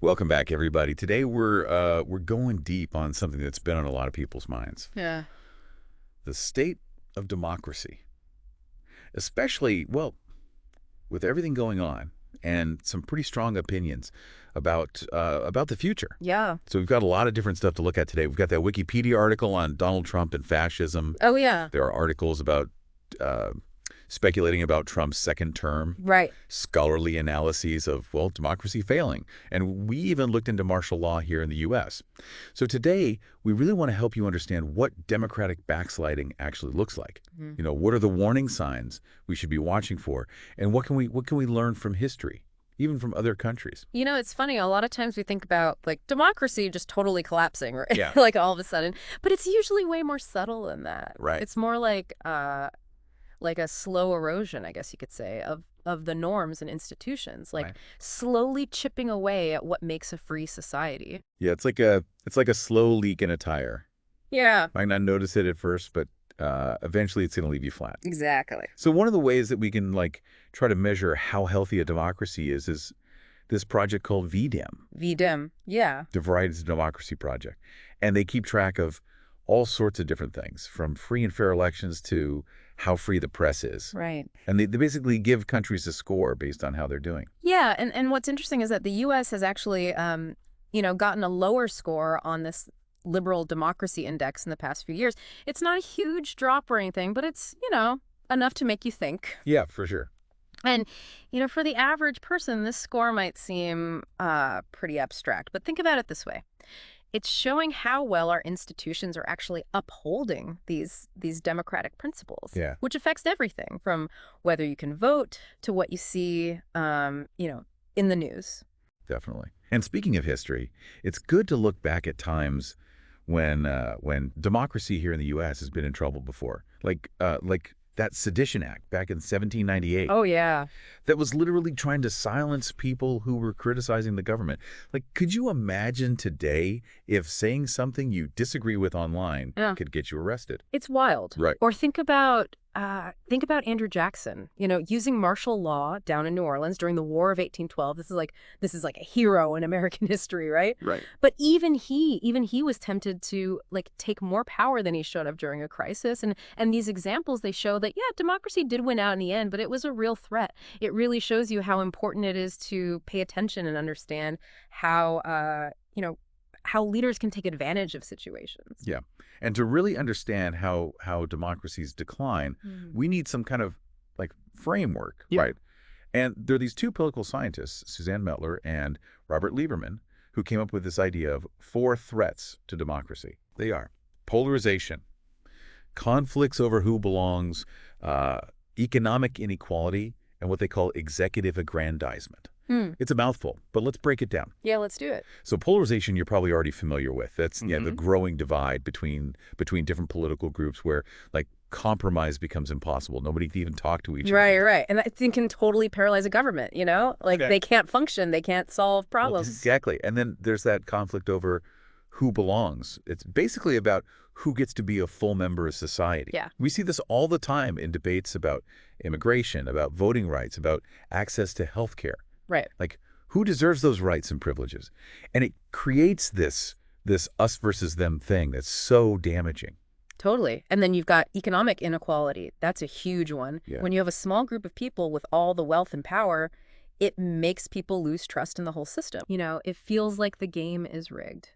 Welcome back, everybody. Today we're going deep on something that's been on a lot of people's minds. Yeah. The state of democracy. Especially, well, with everything going on and some pretty strong opinions about the future. Yeah. So we've got a lot of different stuff to look at today. We've got that Wikipedia article on Donald Trump and fascism. Oh, yeah. There are articles about speculating about Trump's second term. Right. Scholarly analyses of, well, democracy failing. And we even looked into martial law here in the U.S. So today, we really want to help you understand what democratic backsliding actually looks like. You know, what are the warning signs we should be watching for? And what can we learn from history, even from other countries? You know, it's funny. A lot of times we think about, like, democracy just totally collapsing, right? Yeah. Like, all of a sudden. But it's usually way more subtle than that. Right. It's more like a slow erosion, I guess you could say, of the norms and institutions, like Right. slowly chipping away at what makes a free society. Yeah, it's like a slow leak in a tire. Yeah. Might not notice it at first, but eventually it's going to leave you flat. Exactly. So one of the ways that we can try to measure how healthy a democracy is this project called VDEM, VDEM. Yeah. the Varieties of Democracy Project. And they keep track of all sorts of different things, from free and fair elections to how free the press is. Right. And they basically give countries a score based on how they're doing. Yeah, and what's interesting is that the U.S. has actually, gotten a lower score on this liberal democracy index in the past few years. It's not a huge drop or anything, but it's, enough to make you think. Yeah, for sure. And, for the average person, this score might seem pretty abstract. But think about it this way. It's showing how well our institutions are actually upholding these democratic principles, Yeah. which affects everything from whether you can vote to what you see, in the news. Definitely. And speaking of history, it's good to look back at times when democracy here in the U.S. has been in trouble before, like that Sedition Act back in 1798. Oh, yeah. That was literally trying to silence people who were criticizing the government. Like, could you imagine today if saying something you disagree with online Yeah. could get you arrested? It's wild. Right. Or think about Andrew Jackson, using martial law down in New Orleans during the War of 1812. This is like a hero in American history, right? Right. But even he was tempted to take more power than he should have during a crisis. And these examples, they show that, yeah, democracy did win out in the end, but it was a real threat. It really shows you how important it is to pay attention and understand how leaders can take advantage of situations. Yeah. And to really understand how democracies decline, we need some kind of framework, Yeah. right? And there are these two political scientists, Suzanne Mettler and Robert Lieberman, who came up with this idea of 4 threats to democracy. They are polarization, conflicts over who belongs, economic inequality, and what they call executive aggrandizement. It's a mouthful, but let's break it down. Yeah, let's do it. So polarization, you're probably already familiar with. That's the growing divide between different political groups where compromise becomes impossible. Nobody can even talk to each other. Right. And that thing can totally paralyze a government, Okay. They can't function, they can't solve Well, problems. exactly. And then there's that conflict over who belongs. It's basically about who gets to be a full member of society. Yeah. We see this all the time in debates about immigration, about voting rights, about access to health care. Right. Like, who deserves those rights and privileges? And it creates this us versus them thing that's so damaging. Totally. And then you've got economic inequality. That's a huge one. Yeah. When you have a small group of people with all the wealth and power, it makes people lose trust in the whole system. It feels like the game is rigged.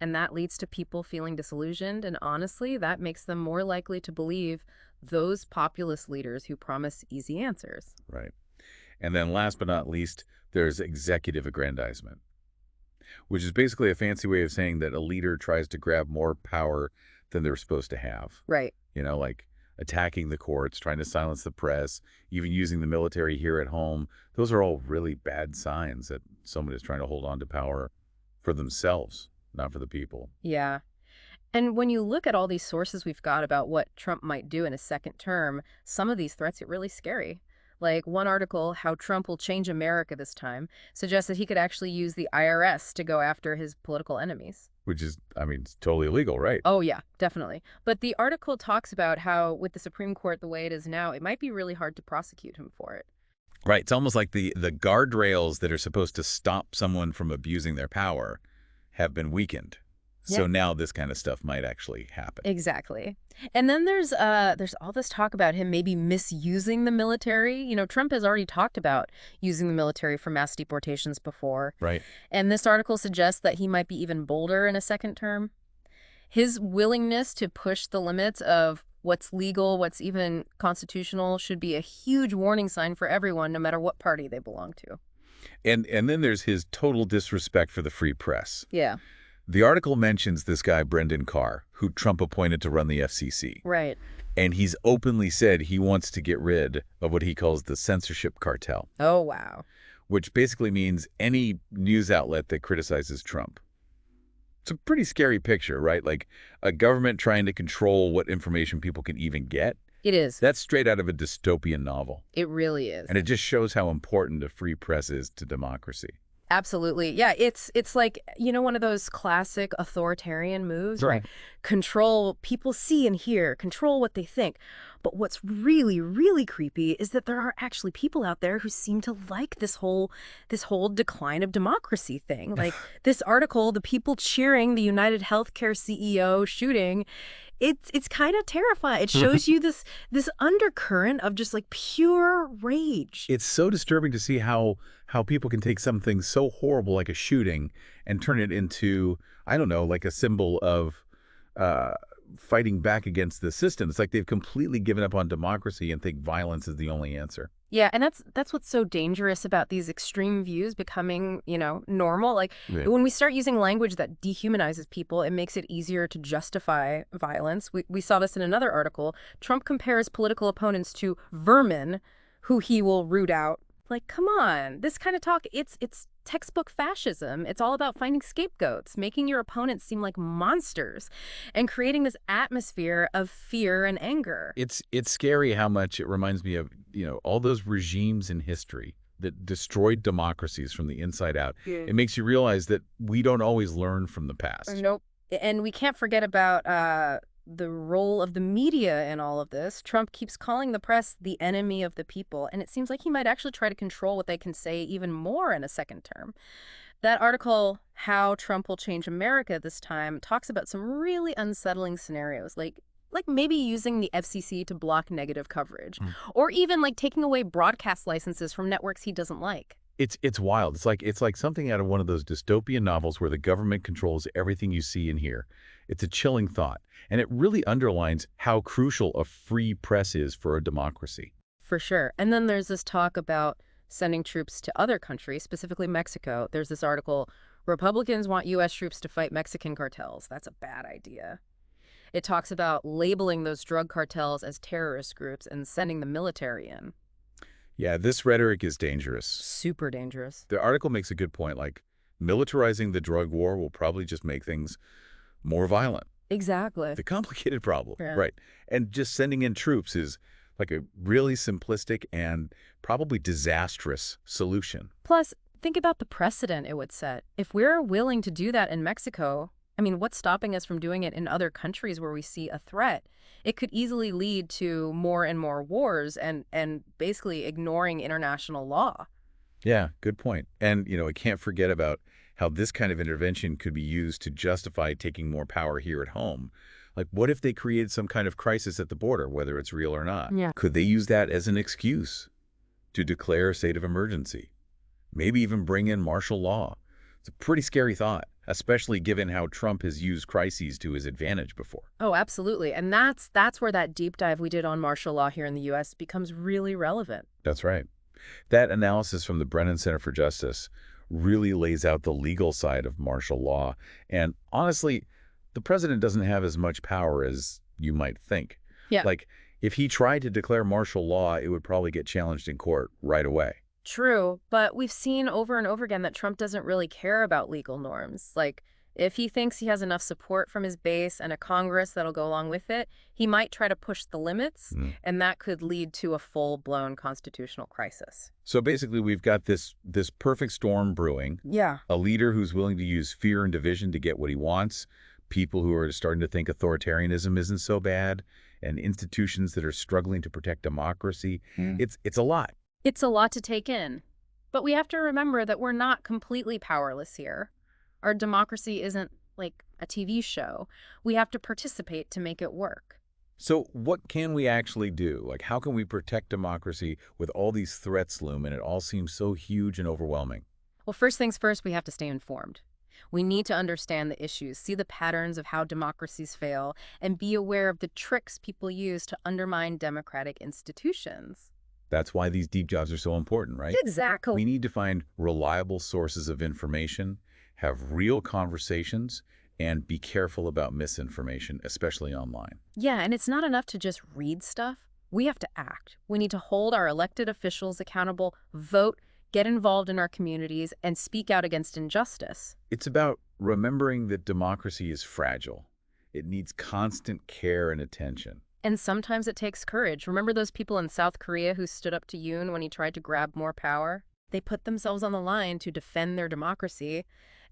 And that leads to people feeling disillusioned. And honestly, that makes them more likely to believe those populist leaders who promise easy answers. Right. And then last but not least, there's executive aggrandizement, which is basically a fancy way of saying that a leader tries to grab more power than they're supposed to have. Right. Like attacking the courts, trying to silence the press, even using the military here at home. Those are all really bad signs that someone is trying to hold on to power for themselves, not for the people. Yeah. And when you look at all these sources we've got about what Trump might do in his second term, some of these threats get really scary. Like one article, How Trump Will Change America This Time, suggests that he could actually use the IRS to go after his political enemies. Which is, it's totally illegal, right? Oh, yeah, definitely. But the article talks about how with the Supreme Court the way it is now, it might be really hard to prosecute him for it. Right. It's almost like the guardrails that are supposed to stop someone from abusing their power have been weakened. Yeah. So now this kind of stuff might actually happen. Exactly. And then there's all this talk about him maybe misusing the military. Trump has already talked about using the military for mass deportations before. Right. And this article suggests that he might be even bolder in a second term. His willingness to push the limits of what's legal, what's even constitutional, should be a huge warning sign for everyone, no matter what party they belong to. And then there's his total disrespect for the free press. Yeah. The article mentions this guy, Brendan Carr, who Trump appointed to run the FCC. Right. And he's openly said he wants to get rid of what he calls the censorship cartel. Oh, wow. Which basically means any news outlet that criticizes Trump. It's a pretty scary picture, right? Like a government trying to control what information people can even get. It is. That's straight out of a dystopian novel. It really is. And it just shows how important a free press is to democracy. Absolutely. Yeah, it's like, one of those classic authoritarian moves, Sure. right? Control people see and hear, control what they think. But what's really, really creepy is that there are actually people out there who seem to like this whole decline of democracy thing. Like this article, the people cheering the United Healthcare CEO shooting, it's kind of terrifying. It shows you this undercurrent of just like pure rage. It's so disturbing to see how people can take something so horrible like a shooting and turn it into, I don't know, like a symbol of fighting back against the system. It's like they've completely given up on democracy and think violence is the only answer. Yeah, and that's what's so dangerous about these extreme views becoming, normal. Like Right. when we start using language that dehumanizes people, it makes it easier to justify violence. We saw this in another article. Trump compares political opponents to vermin who he will root out. Like, come on, this kind of talk, it's textbook fascism. It's all about finding scapegoats, making your opponents seem like monsters, and creating this atmosphere of fear and anger. It's scary how much it reminds me of, all those regimes in history that destroyed democracies from the inside out. Yeah. It makes you realize that we don't always learn from the past. Nope. And we can't forget about the role of the media in all of this. Trump keeps calling the press the enemy of the people, and it seems like he might actually try to control what they can say even more in a second term. That article, How Trump Will Change America This Time, talks about some really unsettling scenarios, like maybe using the FCC to block negative coverage, or even like taking away broadcast licenses from networks he doesn't like. It's wild. It's like something out of one of those dystopian novels where the government controls everything you see and hear. It's a chilling thought, and it really underlines how crucial a free press is for a democracy. For sure. And then there's this talk about sending troops to other countries, specifically Mexico. There's this article, Republicans want U.S. troops to fight Mexican cartels. That's a bad idea. It talks about labeling those drug cartels as terrorist groups and sending the military in. Yeah, this rhetoric is dangerous. Super dangerous. The article makes a good point, like militarizing the drug war will probably just make things more violent. Exactly. The complicated problem, Yeah. right? And just sending in troops is like a really simplistic and probably disastrous solution. Plus, think about the precedent it would set. If we're willing to do that in Mexico, what's stopping us from doing it in other countries where we see a threat? It could easily lead to more and more wars and basically ignoring international law. Yeah, good point. And, I can't forget about how this kind of intervention could be used to justify taking more power here at home. Like, what if they created some kind of crisis at the border, whether it's real or not? Yeah. Could they use that as an excuse to declare a state of emergency? Maybe even bring in martial law. It's a pretty scary thought, especially given how Trump has used crises to his advantage before. Oh, absolutely. And that's where that deep dive we did on martial law here in the U.S. becomes really relevant. That's right. That analysis from the Brennan Center for Justice really lays out the legal side of martial law. And honestly, the president doesn't have as much power as you might think. Yeah. Like, if he tried to declare martial law, it would probably get challenged in court right away. True, but we've seen over and over again that Trump doesn't really care about legal norms. Like, if he thinks he has enough support from his base and a Congress that'll go along with it, he might try to push the limits, and that could lead to a full-blown constitutional crisis. So basically, we've got this perfect storm brewing. Yeah. A leader who's willing to use fear and division to get what he wants, people who are starting to think authoritarianism isn't so bad, and institutions that are struggling to protect democracy. It's a lot. It's a lot to take in. But we have to remember that we're not completely powerless here. Our democracy isn't like a TV show. We have to participate to make it work. So what can we actually do? Like, how can we protect democracy with all these threats loom and it all seems so huge and overwhelming? Well, first things first, we have to stay informed. We need to understand the issues, see the patterns of how democracies fail, and be aware of the tricks people use to undermine democratic institutions. That's why these deep dives are so important, right? Exactly. We need to find reliable sources of information, have real conversations, and be careful about misinformation, especially online. Yeah, and it's not enough to just read stuff. We have to act. We need to hold our elected officials accountable, vote, get involved in our communities, and speak out against injustice. It's about remembering that democracy is fragile. It needs constant care and attention. And sometimes it takes courage. Remember those people in South Korea who stood up to Yoon when he tried to grab more power? They put themselves on the line to defend their democracy.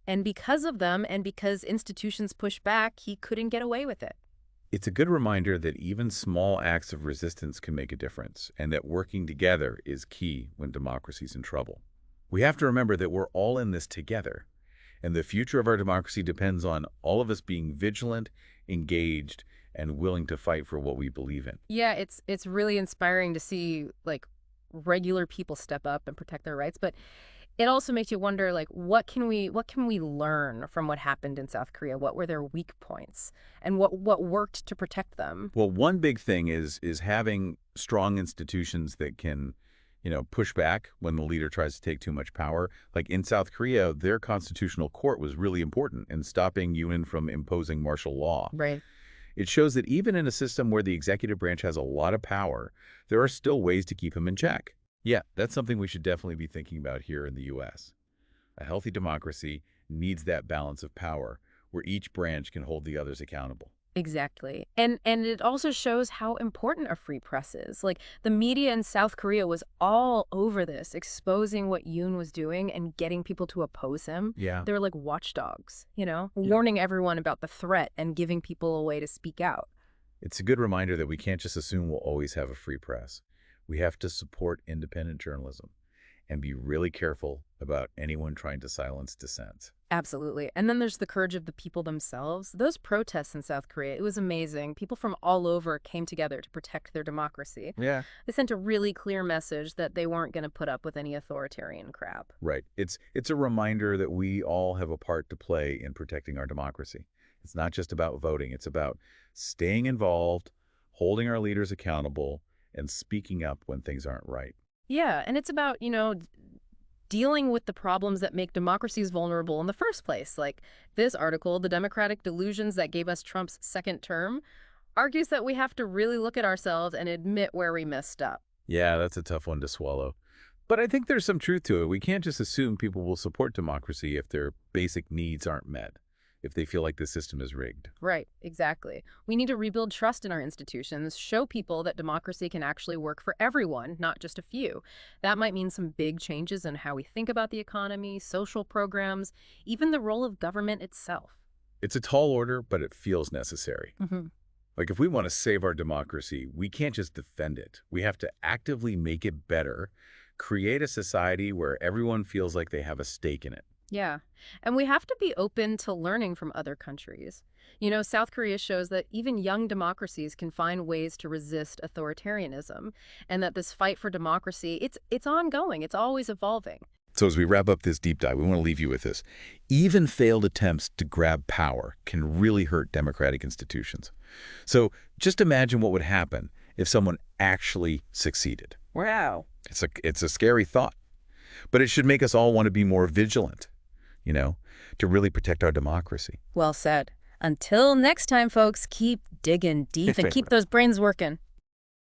And because of them, and because institutions pushed back, he couldn't get away with it. It's a good reminder that even small acts of resistance can make a difference, and that working together is key when democracy's in trouble. We have to remember that we're all in this together, and the future of our democracy depends on all of us being vigilant, engaged, and willing to fight for what we believe in. Yeah, it's really inspiring to see like regular people step up and protect their rights, but it also makes you wonder like what can we learn from what happened in South Korea? What were their weak points and what worked to protect them? Well, one big thing is having strong institutions that can, push back when the leader tries to take too much power. Like in South Korea, their constitutional court was really important in stopping Yoon from imposing martial law. Right. It shows that even in a system where the executive branch has a lot of power, there are still ways to keep him in check. Yeah, that's something we should definitely be thinking about here in the U.S. A healthy democracy needs that balance of power where each branch can hold the others accountable. Exactly. And it also shows how important a free press is. Like the media in South Korea was all over this, exposing what Yoon was doing and getting people to oppose him. Yeah. They were like watchdogs, warning everyone about the threat and giving people a way to speak out. It's a good reminder that we can't just assume we'll always have a free press. We have to support independent journalism and be really careful about anyone trying to silence dissent. Absolutely. And then there's the courage of the people themselves. Those protests in South Korea, it was amazing. People from all over came together to protect their democracy. Yeah. They sent a really clear message that they weren't going to put up with any authoritarian crap. Right. It's a reminder that we all have a part to play in protecting our democracy. It's not just about voting. It's about staying involved, holding our leaders accountable, and speaking up when things aren't right. Yeah, and it's about, dealing with the problems that make democracies vulnerable in the first place. Like this article, The Democratic Delusions That Gave Us Trump's Second Term, argues that we have to really look at ourselves and admit where we messed up. Yeah, that's a tough one to swallow. But I think there's some truth to it. We can't just assume people will support democracy if their basic needs aren't met, if they feel like the system is rigged. Right, exactly. We need to rebuild trust in our institutions, show people that democracy can actually work for everyone, not just a few. That might mean some big changes in how we think about the economy, social programs, even the role of government itself. It's a tall order, but it feels necessary. Like if we want to save our democracy, we can't just defend it. We have to actively make it better, create a society where everyone feels like they have a stake in it. Yeah. And we have to be open to learning from other countries. South Korea shows that even young democracies can find ways to resist authoritarianism, and that this fight for democracy, it's ongoing. It's always evolving. So as we wrap up this deep dive, we want to leave you with this. Even failed attempts to grab power can really hurt democratic institutions. So just imagine what would happen if someone actually succeeded. Wow. It's a scary thought, but it should make us all want to be more vigilant, to really protect our democracy. Well said. Until next time, folks, keep digging deep and keep those brains working.